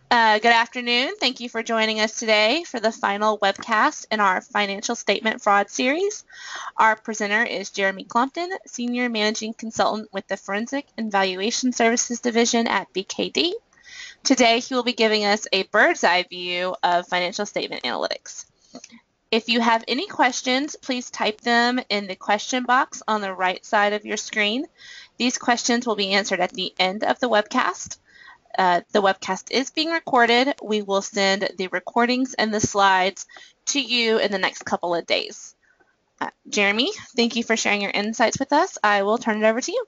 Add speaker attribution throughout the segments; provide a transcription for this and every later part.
Speaker 1: Good afternoon. Thank you for joining us today for the final webcast in our financial statement fraud series. Our presenter is Jeremy Clompton, Senior Managing Consultant with the Forensic and Valuation Services Division at BKD. Today, he will be giving us a bird's eye view of financial statement analytics. If you have any questions, please type them in the question box on the right side of your screen. These questions will be answered at the end of the webcast. The webcast is being recorded. We will send the recordings and the slides to you in the next couple of days. Jeremy, thank you for sharing your insights with us. I will turn it over to you.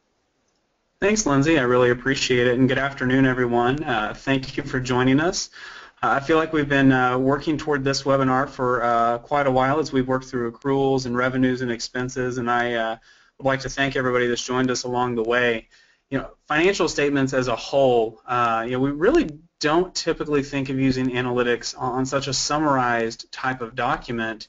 Speaker 2: Thanks, Lindsay. I really appreciate it, and good afternoon, everyone. Thank you for joining us. I feel like we've been working toward this webinar for quite a while as we've worked through accruals and revenues and expenses, and I would like to thank everybody that's joined us along the way. Financial statements as a whole, we really don't typically think of using analytics on such a summarized type of document.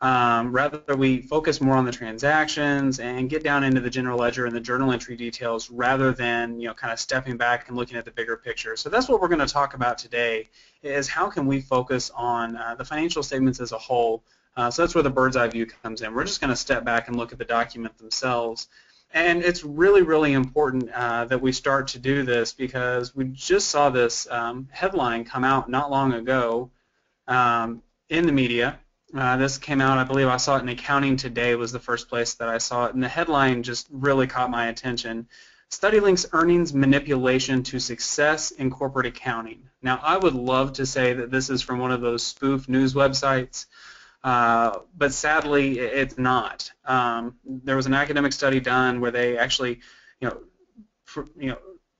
Speaker 2: Rather, we focus more on the transactions and get down into the general ledger and the journal entry details rather than, kind of stepping back and looking at the bigger picture. So that's what we're going to talk about today, is how can we focus on the financial statements as a whole. So that's where the bird's eye view comes in. We're just going to step back and look at the document themselves. And it's really, really important that we start to do this because we just saw this headline come out not long ago in the media. This came out, I believe I saw it in Accounting Today was the first place that I saw it, and the headline just really caught my attention. Study links earnings manipulation to success in corporate accounting. Now, I would love to say that this is from one of those spoof news websites, but sadly, it's not. There was an academic study done where they actually,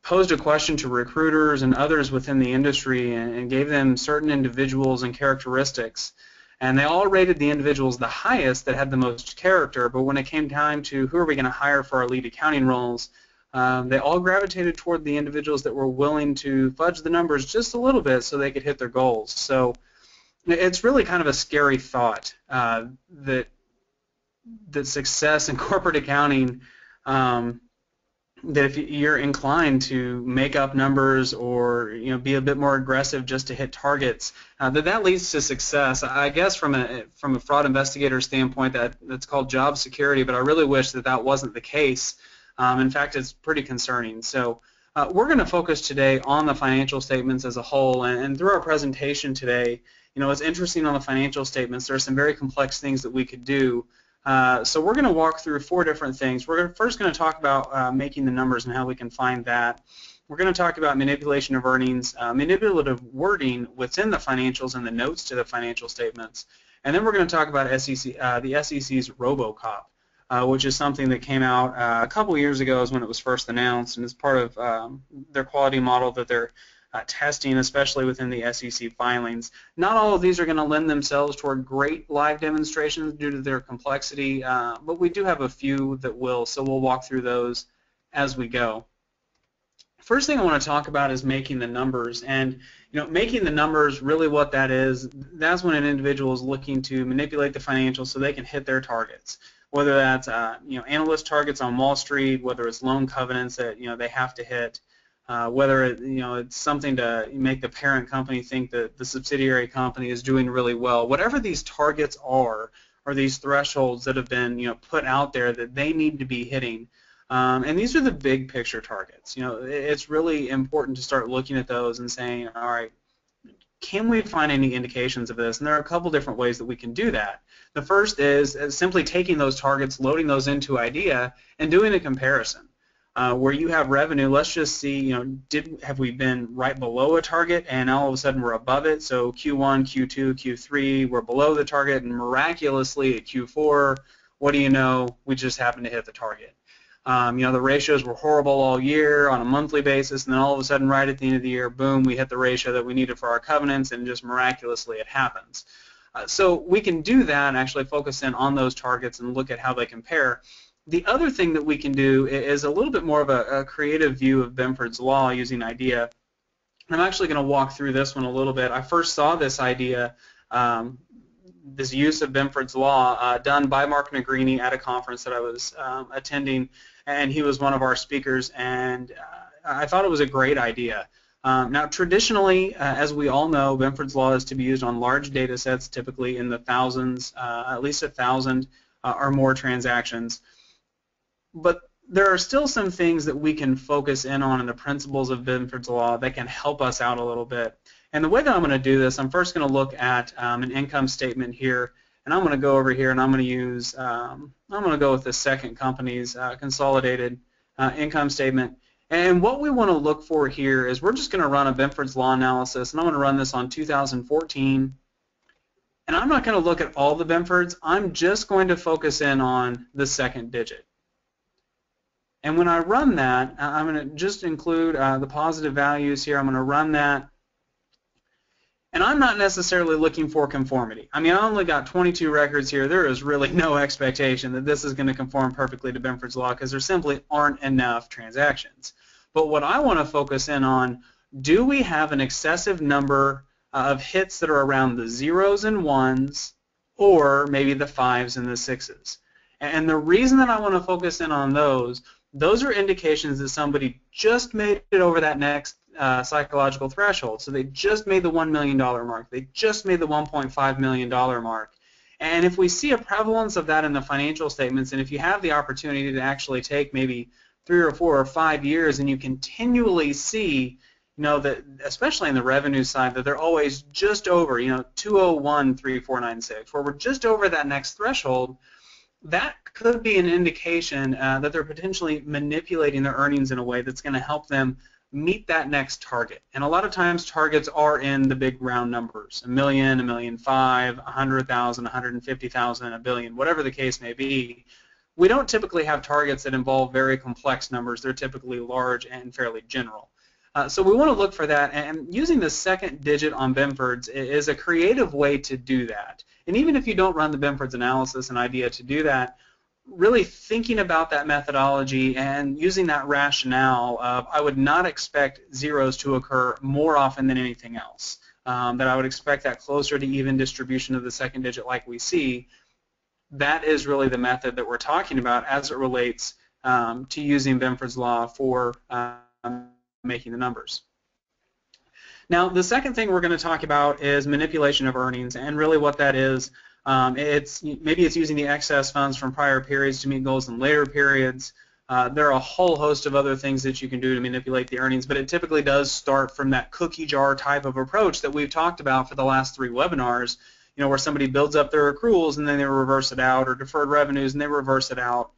Speaker 2: posed a question to recruiters and others within the industry and gave them certain individuals and characteristics. And they all rated the individuals the highest that had the most character, but when it came time to who are we going to hire for our lead accounting roles, they all gravitated toward the individuals that were willing to fudge the numbers just a little bit so they could hit their goals. So it's really kind of a scary thought that success in corporate accounting, that if you're inclined to make up numbers or be a bit more aggressive just to hit targets, that leads to success. I guess from a fraud investigator standpoint, that's called job security, but I really wish that wasn't the case. In fact, it's pretty concerning. So we're going to focus today on the financial statements as a whole, and through our presentation today, it's interesting on the financial statements. There are some very complex things that we could do. So we're going to walk through 4 different things. We're first going to talk about making the numbers and how we can find that. We're going to talk about manipulation of earnings, manipulative wording within the financials and the notes to the financial statements. And then we're going to talk about the SEC's Robocop, which is something that came out a couple years ago is when it was first announced, and it's part of their quality model that they're testing, especially within the SEC filings. Not all of these are going to lend themselves toward great live demonstrations due to their complexity, but we do have a few that will, so we'll walk through those as we go. First thing I want to talk about is making the numbers, and making the numbers, really what that is, that's when an individual is looking to manipulate the financials so they can hit their targets, whether that's analyst targets on Wall Street, whether it's loan covenants that they have to hit, whether it's something to make the parent company think that the subsidiary company is doing really well. Whatever these targets are, or these thresholds that have been put out there that they need to be hitting, and these are the big picture targets. It's really important to start looking at those and saying, all right, can we find any indications of this? And there are a couple different ways that we can do that. The first is simply taking those targets, loading those into IDEA, and doing a comparison. Where you have revenue, let's just see, have we been right below a target and all of a sudden we're above it? So Q1, Q2, Q3, we're below the target, and miraculously at Q4, what do you know? We just happen to hit the target. The ratios were horrible all year on a monthly basis, and then all of a sudden right at the end of the year, boom, we hit the ratio that we needed for our covenants, and just miraculously it happens. So we can do that and actually focus in on those targets and look at how they compare. The other thing that we can do is a little bit more of a creative view of Benford's Law using IDEA. I'm actually going to walk through this one a little bit. I first saw this idea, this use of Benford's Law, done by Mark Negrini at a conference that I was attending, and he was one of our speakers, and I thought it was a great idea. Now, traditionally, as we all know, Benford's Law is to be used on large data sets, typically in the thousands, at least 1,000 or more transactions. But there are still some things that we can focus in on in the principles of Benford's Law that can help us out a little bit. And the way that I'm going to do this, I'm first going to look at an income statement here, and I'm going to go over here and I'm going to use, I'm going to go with the second company's consolidated income statement. And what we want to look for here is we're just going to run a Benford's Law analysis, and I'm going to run this on 2014. And I'm not going to look at all the Benfords. I'm just going to focus in on the second digit. And when I run that, I'm going to just include the positive values here. I'm going to run that. And I'm not necessarily looking for conformity. I mean, I only got 22 records here. There is really no expectation that this is going to conform perfectly to Benford's Law because there simply aren't enough transactions. But what I want to focus in on, do we have an excessive number of hits that are around the zeros and ones, or maybe the fives and the sixes? And the reason that I want to focus in on those are indications that somebody just made it over that next psychological threshold. So they just made the $1 million mark. They just made the $1.5 million mark. And if we see a prevalence of that in the financial statements, and if you have the opportunity to actually take maybe 3 or 4 or 5 years and you continually see, that especially in the revenue side, that they're always just over, 201,3496, where we're just over that next threshold, that could be an indication that they're potentially manipulating their earnings in a way that's going to help them meet that next target. And a lot of times targets are in the big round numbers, 1 million, 1,000,005, 100,000, 150,000, a billion, whatever the case may be. We don't typically have targets that involve very complex numbers. They're typically large and fairly general. So we want to look for that, and using the second digit on Benford's is a creative way to do that. And even if you don't run the Benford's analysis and idea to do that, really thinking about that methodology and using that rationale of I would not expect zeros to occur more often than anything else, that I would expect that closer to even distribution of the second digit like we see. That is really the method that we're talking about as it relates to using Benford's Law for making the numbers. Now, the second thing we're going to talk about is manipulation of earnings, and really what that is, maybe it's using the excess funds from prior periods to meet goals in later periods. There are a whole host of other things that you can do to manipulate the earnings, but it typically does start from that cookie jar type of approach that we've talked about for the last 3 webinars, where somebody builds up their accruals and then they reverse it out, or deferred revenues and they reverse it out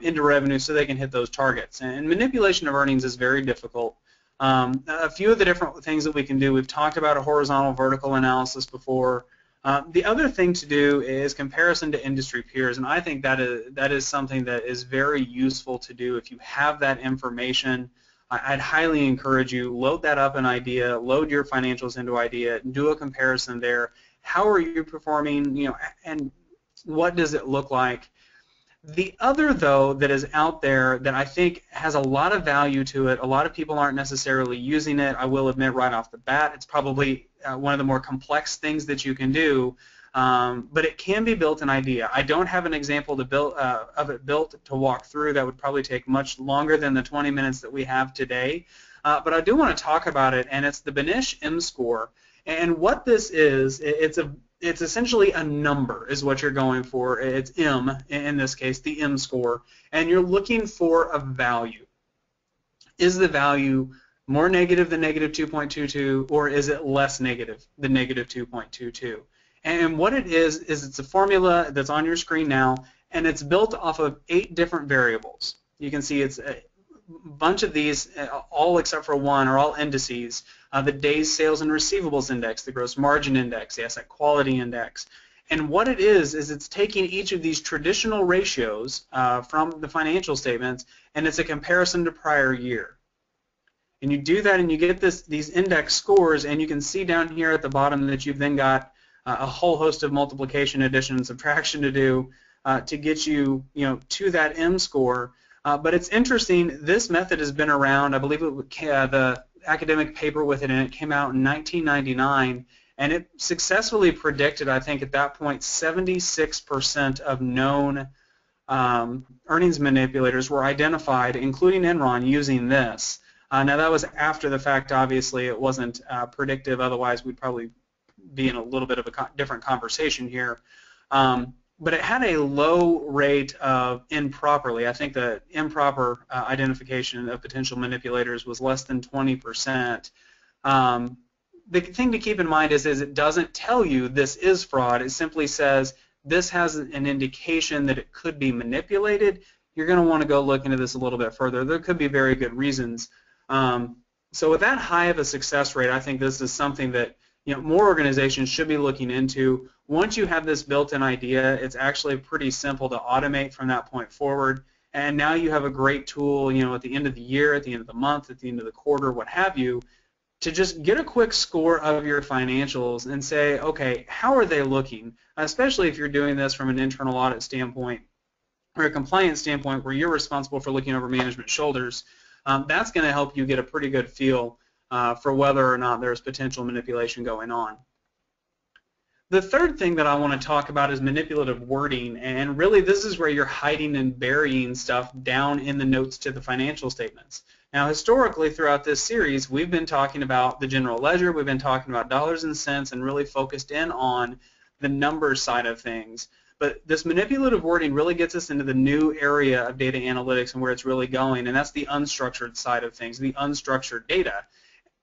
Speaker 2: into revenue so they can hit those targets. And manipulation of earnings is very difficult. A few of the different things that we can do, we've talked about a horizontal vertical analysis before. The other thing to do is comparison to industry peers, and I think that is something that is very useful to do. If you have that information, I'd highly encourage you, load that up in IDEA, load your financials into IDEA, and do a comparison there. How are you performing, and what does it look like? The other, though, that is out there that I think has a lot of value to it, a lot of people aren't necessarily using it, I will admit right off the bat, it's probably one of the more complex things that you can do, but it can be built in IDEA. I don't have an example of it built to walk through. That would probably take much longer than the 20 minutes that we have today, but I do want to talk about it, and it's the Benish M-score. And what this is, it's essentially a number is what you're going for. It's M, in this case, the M-score, and you're looking for a value. Is the value more negative than negative 2.22, or is it less negative than negative 2.22? And what it is it's a formula that's on your screen now, and it's built off of 8 different variables. You can see it's a bunch of these, all except for one, are all indices. The days sales and receivables index, the gross margin index, the asset quality index. And what it is it's taking each of these traditional ratios from the financial statements, and it's a comparison to prior year. And you do that and you get these index scores, and you can see down here at the bottom that you've then got a whole host of multiplication, addition, and subtraction to do to get you, to that M score. But it's interesting, this method has been around, I believe the academic paper with it, and it came out in 1999, and it successfully predicted, I think at that point, 76% of known earnings manipulators were identified, including Enron, using this. Now that was after the fact, obviously. It wasn't predictive, otherwise we'd probably be in a little bit of a different conversation here. But it had a low rate of improperly. I think the improper identification of potential manipulators was less than 20%. The thing to keep in mind is it doesn't tell you this is fraud. It simply says this has an indication that it could be manipulated. You're going to want to go look into this a little bit further. There could be very good reasons. So with that high of a success rate, I think this is something that more organizations should be looking into. Once you have this built-in idea, it's actually pretty simple to automate from that point forward. And now you have a great tool, at the end of the year, at the end of the month, at the end of the quarter, what have you, to just get a quick score of your financials and say, okay, how are they looking? Especially if you're doing this from an internal audit standpoint or a compliance standpoint where you're responsible for looking over management's shoulders. That's going to help you get a pretty good feel for whether or not there's potential manipulation going on. The third thing that I want to talk about is manipulative wording, and really this is where you're hiding and burying stuff down in the notes to the financial statements. Now historically throughout this series we've been talking about the general ledger, we've been talking about dollars and cents and really focused in on the numbers side of things. But this manipulative wording really gets us into the new area of data analytics and where it's really going, and that's the unstructured side of things, the unstructured data.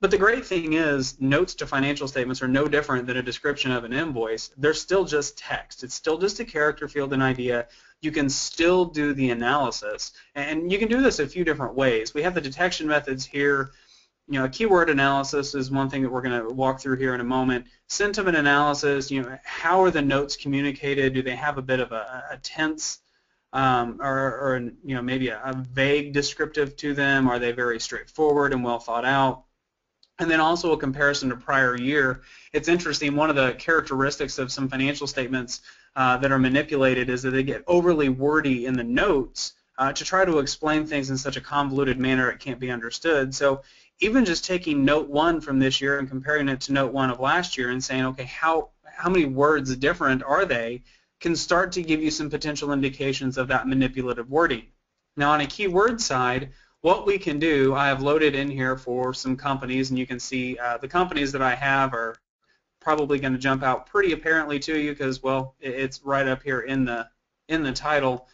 Speaker 2: But the great thing is notes to financial statements are no different than a description of an invoice. They're still just text. It's still just a character field and idea. You can still do the analysis, and you can do this a few different ways. We have the detection methods here. A keyword analysis is one thing that we're going to walk through here in a moment. Sentiment analysis, how are the notes communicated? Do they have a bit of a tense or maybe a vague descriptive to them? Are they very straightforward and well thought out? And then also a comparison to prior year. It's interesting, one of the characteristics of some financial statements that are manipulated is that they get overly wordy in the notes to try to explain things in such a convoluted manner it can't be understood. So even just taking note 1 from this year and comparing it to note 1 of last year and saying, okay, how many words different are they, can start to give you some potential indications of that manipulative wording. Now on a keyword side, what we can do, I have loaded in here for some companies, and you can see the companies that I have are probably going to jump out pretty apparently to you because, well, it's right up here in the title.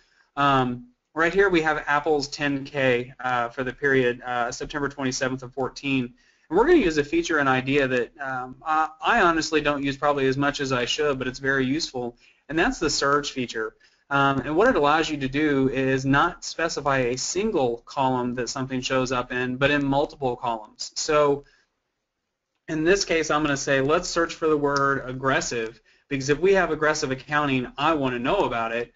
Speaker 2: Right here we have Apple's 10K for the period September 27th of 14. And we're going to use a feature and idea that I honestly don't use probably as much as I should, but it's very useful, and that's the surge feature. And what it allows you to do is not specify a single column that something shows up in, but in multiple columns. So in this case, I'm going to say, let's search for the word aggressive, because if we have aggressive accounting, I want to know about it.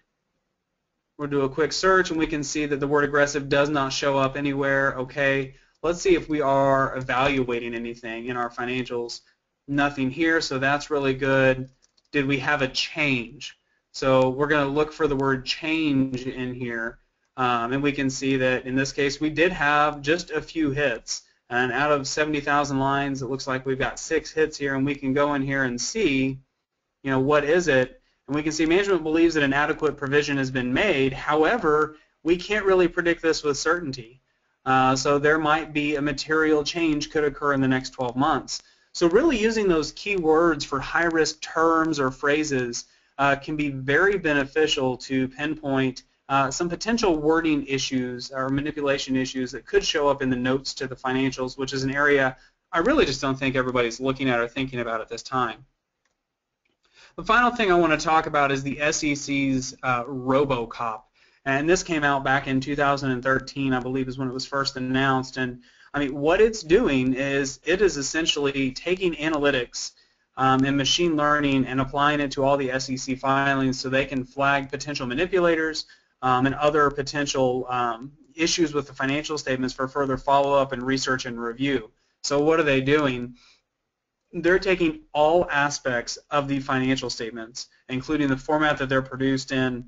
Speaker 2: We'll do a quick search, and we can see that the word aggressive does not show up anywhere. Okay, let's see if we are evaluating anything in our financials. Nothing here, so that's really good. Did we have a change? So we're going to look for the word change in here, and we can see that in this case we did have just a few hits, and out of 70,000 lines it looks like we've got 6 hits here, and we can go in here and see, what is it, and we can see management believes that an adequate provision has been made. However, we can't really predict this with certainty, so there might be a material change could occur in the next 12 months. So really using those keywords for high-risk terms or phrases can be very beneficial to pinpoint some potential wording issues or manipulation issues that could show up in the notes to the financials, which is an area I really just don't think everybody's looking at or thinking about at this time. The final thing I want to talk about is the SEC's Robocop, and this came out back in 2013, I believe is when it was first announced. And I mean, what it's doing is it is essentially taking analytics and machine learning and applying it to all the SEC filings so they can flag potential manipulators and other potential issues with the financial statements for further follow-up and research and review. So what are they doing? They're taking all aspects of the financial statements, including the format that they're produced in.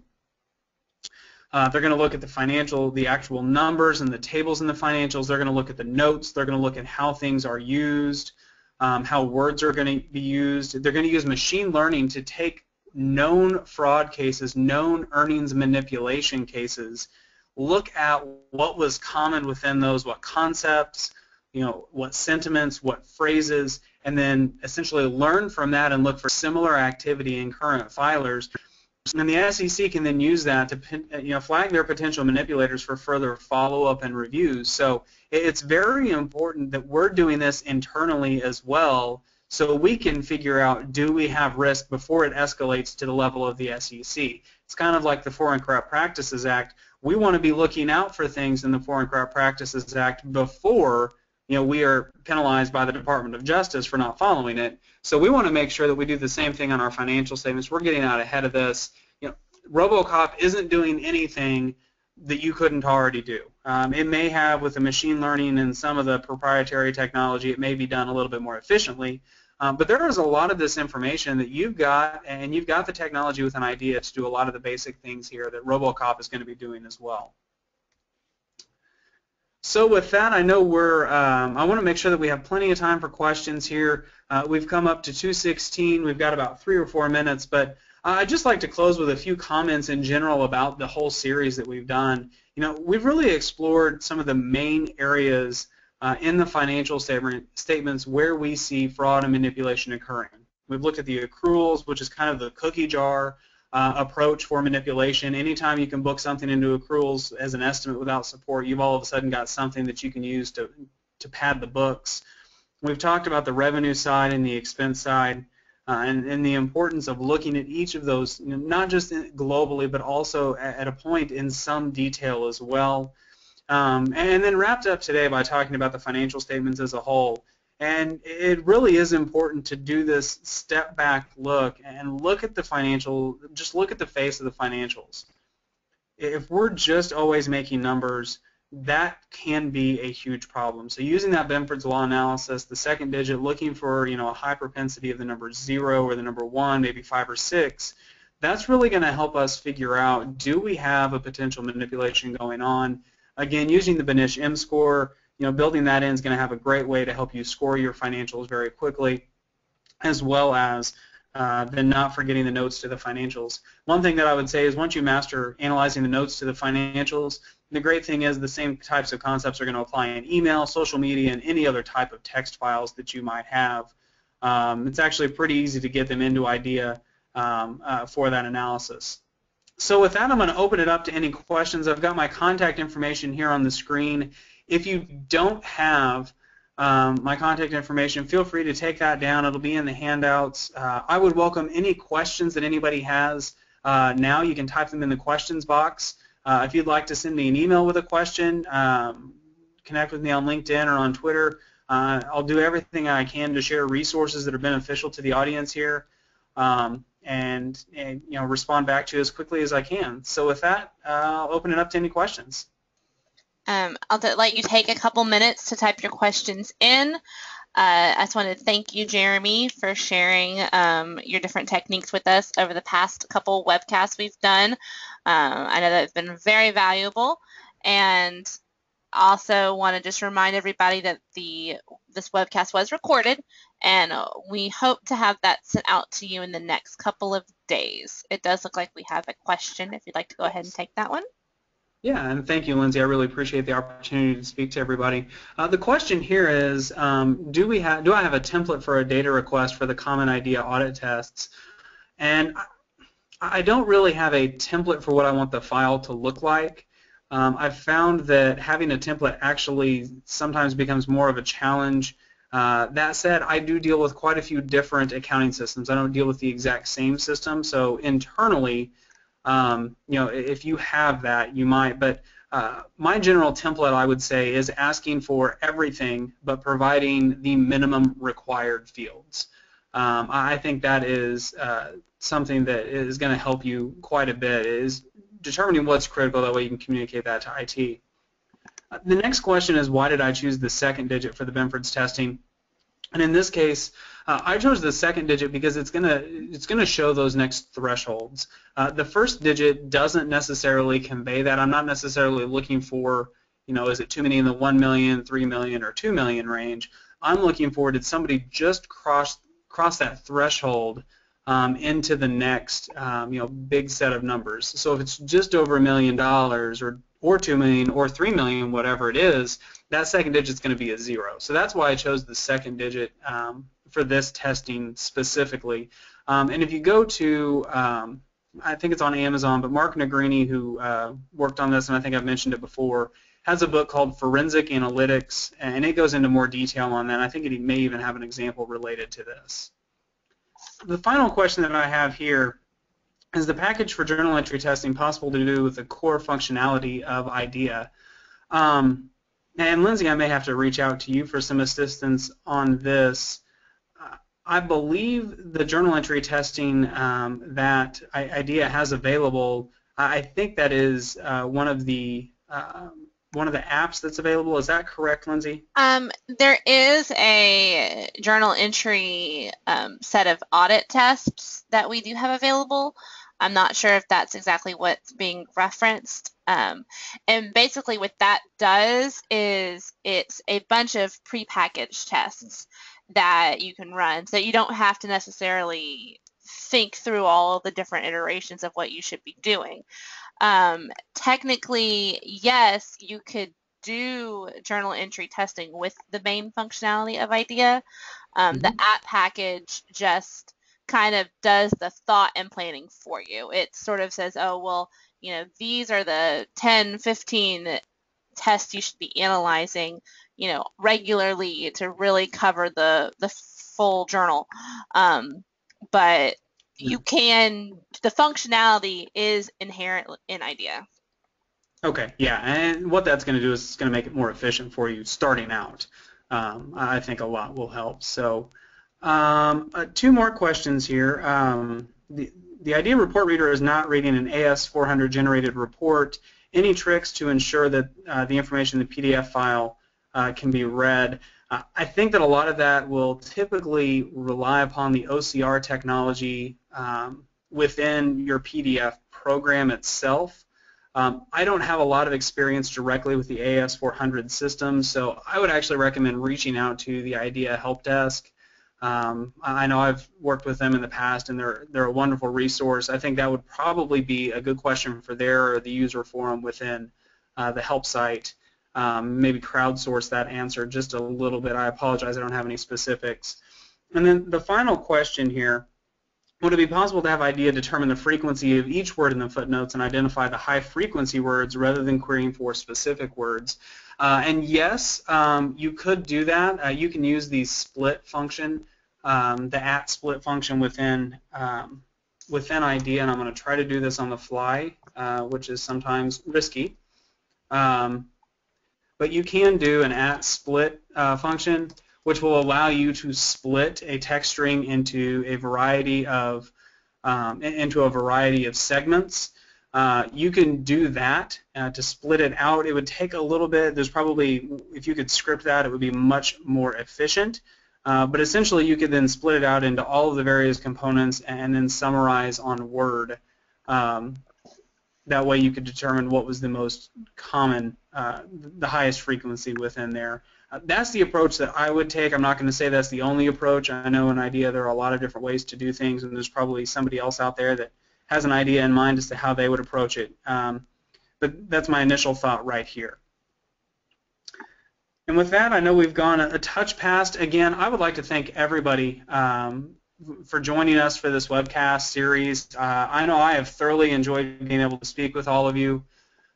Speaker 2: They're going to look at the actual numbers and the tables in the financials. They're going to look at the notes. They're going to look at how things are used, how words are going to be used. They're going to use machine learning to take known fraud cases, known earnings manipulation cases, look at what was common within those, what concepts, what sentiments, what phrases, and then essentially learn from that and look for similar activity in current filers. And the SEC can then use that to flag their potential manipulators for further follow-up and reviews. So it's very important that we're doing this internally as well, so we can figure out, do we have risk before it escalates to the level of the SEC. It's kind of like the Foreign Corrupt Practices Act. We want to be looking out for things in the Foreign Corrupt Practices Act before we are penalized by the Department of Justice for not following it. So we want to make sure that we do the same thing on our financial statements. We're getting out ahead of this. Robocop isn't doing anything that you couldn't already do. It may have, with the machine learning and some of the proprietary technology, it may be done a little bit more efficiently. But there is a lot of this information that you've got, and you've got the technology with an idea to do a lot of the basic things here that Robocop is going to be doing as well. So with that, I know I want to make sure that we have plenty of time for questions here. We've come up to 2:16. We've got about 3 or 4 minutes, but I'd just like to close with a few comments in general about the whole series that we've done. We've really explored some of the main areas in the financial statements where we see fraud and manipulation occurring. We've looked at the accruals, which is kind of the cookie jar approach for manipulation. Anytime you can book something into accruals as an estimate without support, you've all of a sudden got something that you can use to pad the books. We've talked about the revenue side and the expense side, and the importance of looking at each of those, not just globally, but also at a point in some detail as well. And then wrapped up today by talking about the financial statements as a whole. And it really is important to do this step back look and look at the just look at the face of the financials. If we're just always making numbers, that can be a huge problem. So using that Benford's Law analysis, the second digit, looking for a high propensity of the number 0 or the number 1, maybe 5 or 6, that's really going to help us figure out, do we have a potential manipulation going on? Again, using the Benish M-score, building that in is going to have a great way to help you score your financials very quickly, as well as then not forgetting the notes to the financials. One thing that I would say is, once you master analyzing the notes to the financials, the great thing is the same types of concepts are going to apply in email, social media, and any other type of text files that you might have. It's actually pretty easy to get them into IDEA for that analysis. So with that, I'm going to open it up to any questions. I've got my contact information here on the screen. If you don't have my contact information, feel free to take that down. It'll be in the handouts. I would welcome any questions that anybody has now. You can type them in the questions box. If you'd like to send me an email with a question, connect with me on LinkedIn or on Twitter. I'll do everything I can to share resources that are beneficial to the audience here, and respond back to you as quickly as I can. So with that, I'll open it up to any questions.
Speaker 1: I'll let you take a couple minutes to type your questions in. I just want to thank you, Jeremy, for sharing your different techniques with us over the past couple webcasts we've done. I know that it's been very valuable, and also want to just remind everybody that this webcast was recorded, and we hope to have that sent out to you in the next couple of days. It does look like we have a question, if you'd like to go ahead and take that one.
Speaker 2: Yeah, and thank you, Lindsay. I really appreciate the opportunity to speak to everybody. The question here is, do I have a template for a data request for the Common Idea audit tests? And I don't really have a template for what I want the file to look like. I've found that having a template actually sometimes becomes more of a challenge. That said, I do deal with quite a few different accounting systems. I don't deal with the exact same system, so internally, if you have that, you might, but my general template, I would say, is asking for everything but providing the minimum required fields. I think that is something that is going to help you quite a bit, is determining what's critical. That way you can communicate that to IT. The next question is, why did I choose the second digit for the Benford's testing? And in this case, I chose the second digit because it's gonna show those next thresholds. The first digit doesn't necessarily convey that. I'm not necessarily looking for, is it too many in the 1 million, 3 million, or 2 million range. I'm looking for, did somebody just cross that threshold into the next big set of numbers. So if it's just over $1 million, or or 2 million or 3 million, whatever it is, that second digit is going to be a 0. So that's why I chose the second digit for this testing specifically. And if you go to, I think it's on Amazon, but Mark Negrini, who worked on this, and I think I've mentioned it before, has a book called Forensic Analytics, and it goes into more detail on that. I think it may even have an example related to this. The final question that I have here is the package for journal entry testing possible to do with the core functionality of IDEA? And Lindsay, I may have to reach out to you for some assistance on this. I believe the journal entry testing that IDEA has available, I think that is one of the apps that's available. Is that correct, Lindsay?
Speaker 1: There is a journal entry set of audit tests that we do have available. I'm not sure if that's exactly what's being referenced. And basically what that does is it's a bunch of prepackaged tests that you can run, so you don't have to necessarily think through all the different iterations of what you should be doing. Technically, yes, you could do journal entry testing with the main functionality of IDEA. The app package just kind of does the thought and planning for you. It sort of says, oh, well, these are the 10, 15 tests you should be analyzing, regularly to really cover the full journal. But you can, the functionality is inherent in IDEA.
Speaker 2: Okay, yeah, and what that's going to do is it's going to make it more efficient for you starting out. I think a lot will help. So 2 more questions here. The IDEA report reader is not reading an AS400 generated report. Any tricks to ensure that the information in the PDF file can be read? I think that a lot of that will typically rely upon the OCR technology within your PDF program itself. I don't have a lot of experience directly with the AS400 system, so I would actually recommend reaching out to the IDEA help desk. I know I've worked with them in the past, and they're a wonderful resource. I think that would probably be a good question for their or the user forum within the help site. Maybe crowdsource that answer just a little bit. I apologize, I don't have any specifics. And then the final question here, would it be possible to have IDEA determine the frequency of each word in the footnotes and identify the high frequency words rather than querying for specific words? And yes, you could do that. You can use the split function, the @split function within IDEA, and I'm going to try to do this on the fly, which is sometimes risky. But you can do an @split function, which will allow you to split a text string into a variety of segments. You can do that to split it out. It would take a little bit. There's probably, if you could script that, it would be much more efficient. But essentially, you could then split it out into all of the various components and then summarize on Word. That way, you could determine what was the most common, the highest frequency within there. That's the approach that I would take. I'm not going to say that's the only approach. I know in IDEA there are a lot of different ways to do things, and there's probably somebody else out there that has an idea in mind as to how they would approach it. But that's my initial thought right here. And with that, I know we've gone a touch past. Again, I would like to thank everybody for joining us for this webcast series. I know I have thoroughly enjoyed being able to speak with all of you.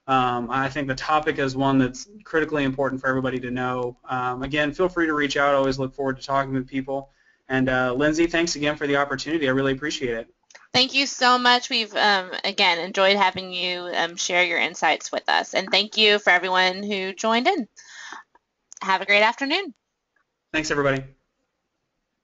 Speaker 2: I think the topic is one that's critically important for everybody to know. Again, feel free to reach out. I always look forward to talking with people. And Lindsay, thanks again for the opportunity. I really appreciate it.
Speaker 1: Thank you so much. We've, again, enjoyed having you share your insights with us. And thank you for everyone who joined in. Have a great afternoon.
Speaker 2: Thanks, everybody.